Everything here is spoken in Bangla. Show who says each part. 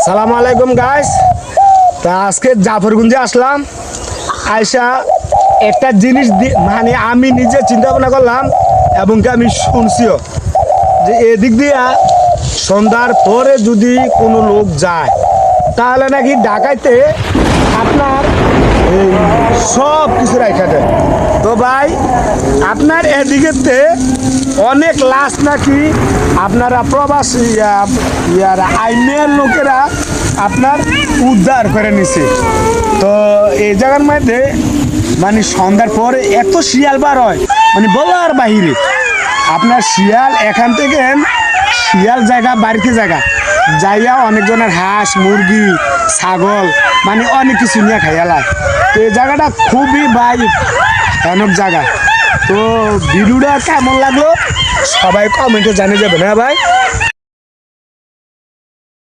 Speaker 1: সালাম আলাইকুম গাইস। তা আজকে জাফরগঞ্জে আসলাম। আয়সা একটা জিনিস মানে আমি নিজে চিন্তা ভাবনা করলাম এবং কি আমি শুনছিও যে এদিক দিয়ে সন্ধ্যার পরে যদি কোনো লোক যায় তাহলে নাকি ডাকাইতে আপনার এই সব কিছু রাখা দেয়। তো ভাই আপনার এদিকেতে অনেক লাশ নাকি আপনারা প্রবাসী আইনের লোকেরা আপনার উদ্ধার করে নিছে। তো এই জায়গার মধ্যে মানে সন্ধ্যার পরে এত শিয়াল বার হয় মানে বলার বাহিরে। আপনার শিয়াল এখান থেকে শিয়াল জায়গা বাড়িতে জায়গা যাইয়া অনেকজনের হাঁস মুরগি ছাগল মানে অনেক কিছু নিয়ে খাইয়ালায়। তো এই জায়গাটা খুবই ভাই ভয়ানক জায়গা। তো ভিডিওটা কেমন লাগলো সবাই কমেন্টে জানিয়ে যাবেন। হ্যাঁ ভাই।